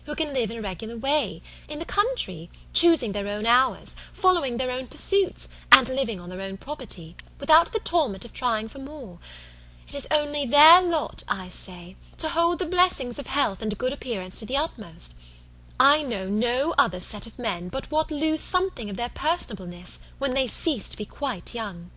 who can live in a regular way, in the country, choosing their own hours, following their own pursuits, and living on their own property, without the torment of trying for more. It is only their lot, I say, to hold the blessings of health and good appearance to the utmost. I know no other set of men but what lose something of their personableness when they cease to be quite young."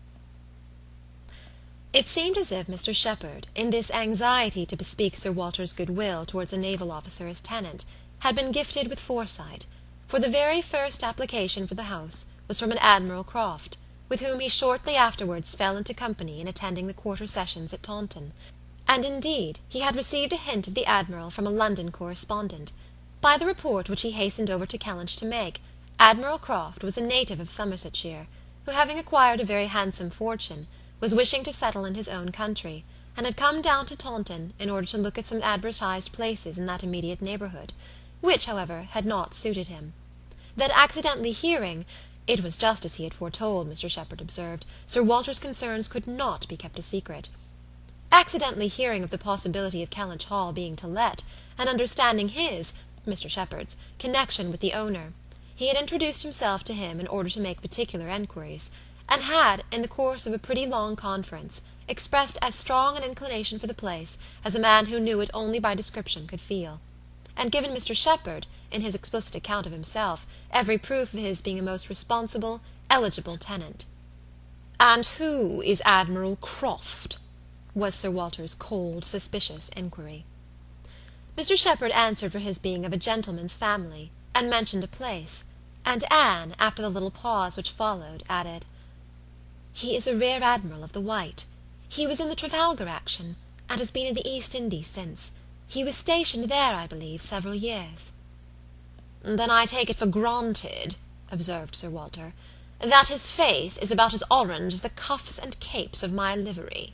It seemed as if Mr. Shepherd, in this anxiety to bespeak Sir Walter's goodwill towards a naval officer as tenant, had been gifted with foresight, for the very first application for the house was from an Admiral Croft, with whom he shortly afterwards fell into company in attending the quarter sessions at Taunton, and indeed he had received a hint of the Admiral from a London correspondent. By the report which he hastened over to Kellynch to make, Admiral Croft was a native of Somersetshire, who, having acquired a very handsome fortune, was wishing to settle in his own country, and had come down to Taunton in order to look at some advertised places in that immediate neighbourhood, which, however, had not suited him. That accidentally hearing, it was just as he had foretold, Mr. Shepherd observed, Sir Walter's concerns could not be kept a secret. Accidentally hearing of the possibility of Kellynch Hall being to let, and understanding his, Mr. Shepherd's, connection with the owner, he had introduced himself to him in order to make particular enquiries, and had, in the course of a pretty long conference, expressed as strong an inclination for the place as a man who knew it only by description could feel, and given Mr. Shepherd, in his explicit account of himself, every proof of his being a most responsible, eligible tenant. "And who is Admiral Croft?" was Sir Walter's cold, suspicious inquiry. Mr. Shepherd answered for his being of a gentleman's family, and mentioned a place, and Anne, after the little pause which followed, added, "He is a rear admiral of the White. He was in the Trafalgar action, and has been in the East Indies since. He was stationed there, I believe, several years." "Then I take it for granted," observed Sir Walter, "that his face is about as orange as the cuffs and capes of my livery."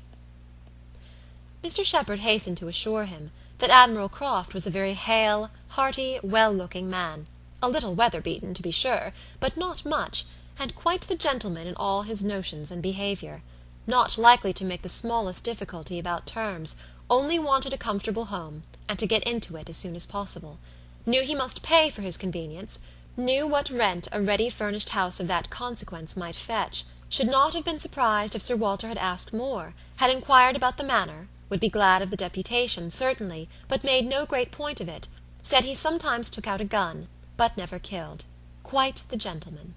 Mr. Shepherd hastened to assure him that Admiral Croft was a very hale, hearty, well-looking man, a little weather-beaten, to be sure, but not much, and quite the gentleman in all his notions and behaviour, not likely to make the smallest difficulty about terms, only wanted a comfortable home, and to get into it as soon as possible, knew he must pay for his convenience, knew what rent a ready-furnished house of that consequence might fetch, should not have been surprised if Sir Walter had asked more, had inquired about the manor, would be glad of the deputation, certainly, but made no great point of it, said he sometimes took out a gun, but never killed. Quite the gentleman.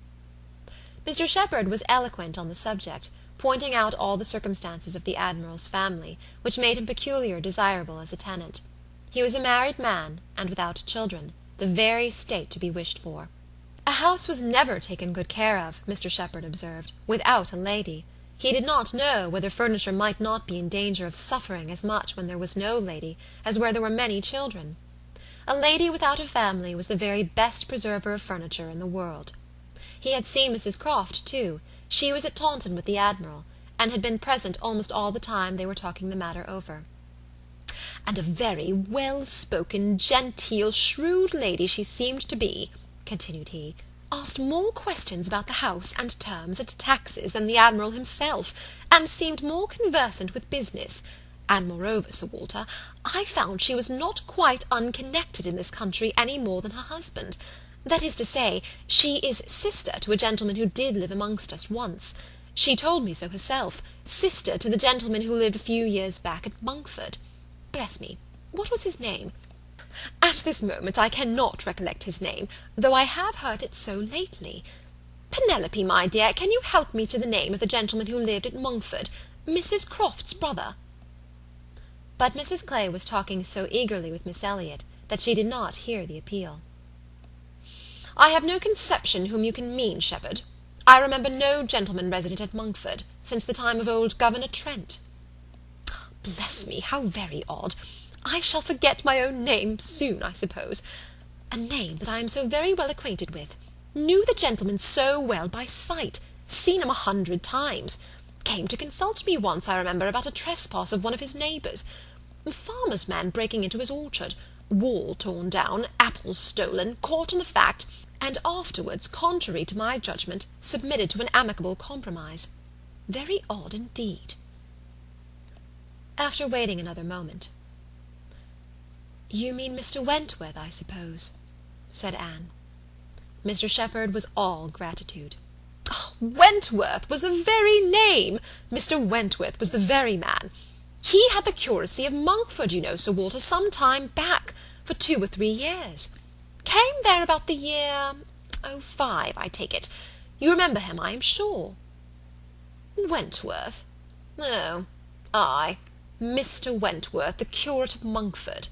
Mr. Shepherd was eloquent on the subject, pointing out all the circumstances of the Admiral's family, which made him peculiarly desirable as a tenant. He was a married man, and without children, the very state to be wished for. A house was never taken good care of, Mr. Shepherd observed, without a lady. He did not know whether furniture might not be in danger of suffering as much when there was no lady as where there were many children. A lady without a family was the very best preserver of furniture in the world. He had seen Mrs. Croft, too. She was at Taunton with the Admiral, and had been present almost all the time they were talking the matter over. "And a very well-spoken, genteel, shrewd lady she seemed to be," continued he, "asked more questions about the house and terms and taxes than the Admiral himself, and seemed more conversant with business. And moreover, Sir Walter, I found she was not quite unconnected in this country any more than her husband. That is to say, she is sister to a gentleman who did live amongst us once. She told me so herself, sister to the gentleman who lived a few years back at Monkford. Bless me, what was his name? At this moment I cannot recollect his name, though I have heard it so lately. Penelope, my dear, can you help me to the name of the gentleman who lived at Monkford, Mrs. Croft's brother?" But Mrs. Clay was talking so eagerly with Miss Elliot that she did not hear the appeal. "I have no conception whom you can mean, Shepherd. I remember no gentleman resident at Monkford since the time of old Governor Trent." "Bless me, how very odd! I shall forget my own name soon, I suppose. A name that I am so very well acquainted with. Knew the gentleman so well by sight. Seen him 100 times. Came to consult me once, I remember, about a trespass of one of his neighbours. Farmer's man breaking into his orchard. Wall torn down, apples stolen, caught in the fact, and afterwards, contrary to my judgment, submitted to an amicable compromise. Very odd indeed." After waiting another moment, You mean Mr. Wentworth, I suppose," said Anne. Mr. Shepherd was all gratitude. "Oh, Wentworth was the very name! Mr. Wentworth was the very man. He had the curacy of Monkford, you know, Sir Walter, some time back, for 2 or 3 years. Came there about the year '05, I take it. You remember him, I am sure." "Wentworth? Oh, ay, Mr. Wentworth, the curate of Monkford.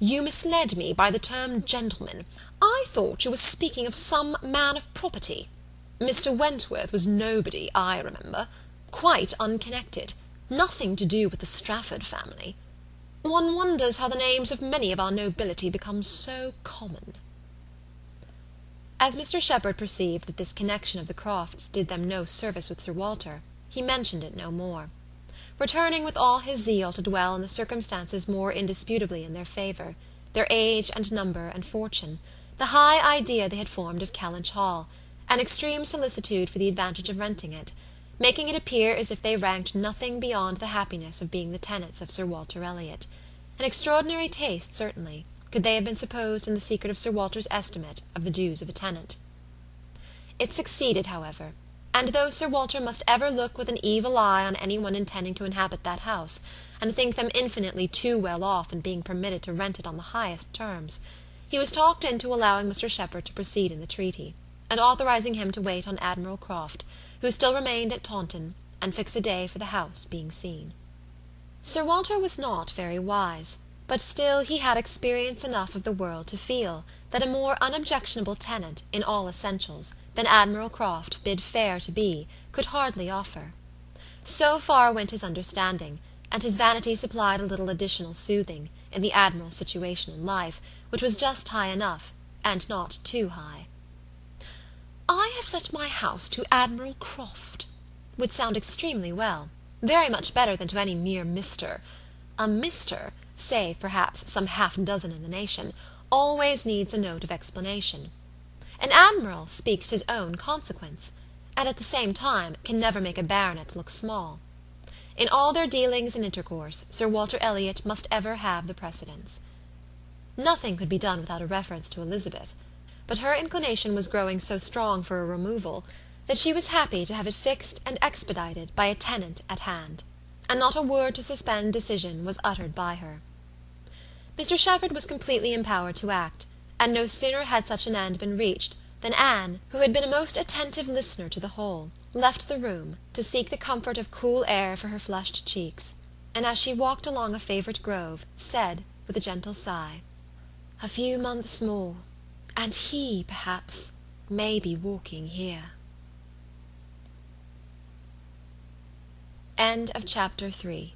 You misled me by the term gentleman. I thought you were speaking of some man of property. Mr. Wentworth was nobody, I remember. Quite unconnected. Nothing to do with the Strafford family. One wonders how the names of many of our nobility become so common." As Mr. Shepherd perceived that this connection of the Crofts did them no service with Sir Walter, he mentioned it no more, returning with all his zeal to dwell on the circumstances more indisputably in their favour, their age and number and fortune, the high idea they had formed of Kellynch Hall, and extreme solicitude for the advantage of renting it, making it appear as if they ranked nothing beyond the happiness of being the tenants of Sir Walter Elliot. An extraordinary taste, certainly, could they have been supposed in the secret of Sir Walter's estimate of the dues of a tenant. It succeeded, however, and though Sir Walter must ever look with an evil eye on any one intending to inhabit that house, and think them infinitely too well off in being permitted to rent it on the highest terms, he was talked into allowing Mr. Shepherd to proceed in the treaty, and authorizing him to wait on Admiral Croft, who still remained at Taunton, and fix a day for the house being seen. Sir Walter was not very wise, but still he had experience enough of the world to feel that a more unobjectionable tenant, in all essentials, than Admiral Croft bid fair to be, could hardly offer. So far went his understanding, and his vanity supplied a little additional soothing, in the Admiral's situation in life, which was just high enough, and not too high. "I have let my house to Admiral Croft," would sound extremely well, very much better than to any mere Mr. A Mr., save perhaps some half-dozen in the nation, always needs a note of explanation. An admiral speaks his own consequence, and at the same time can never make a baronet look small. In all their dealings and intercourse, Sir Walter Elliot must ever have the precedence. Nothing could be done without a reference to Elizabeth, but her inclination was growing so strong for a removal that she was happy to have it fixed and expedited by a tenant at hand, and not a word to suspend decision was uttered by her. Mr. Shepherd was completely empowered to act, and no sooner had such an end been reached than Anne, who had been a most attentive listener to the whole, left the room to seek the comfort of cool air for her flushed cheeks, and as she walked along a favourite grove, said, with a gentle sigh, "A few months more, and he, perhaps, may be walking here." End of Chapter 3.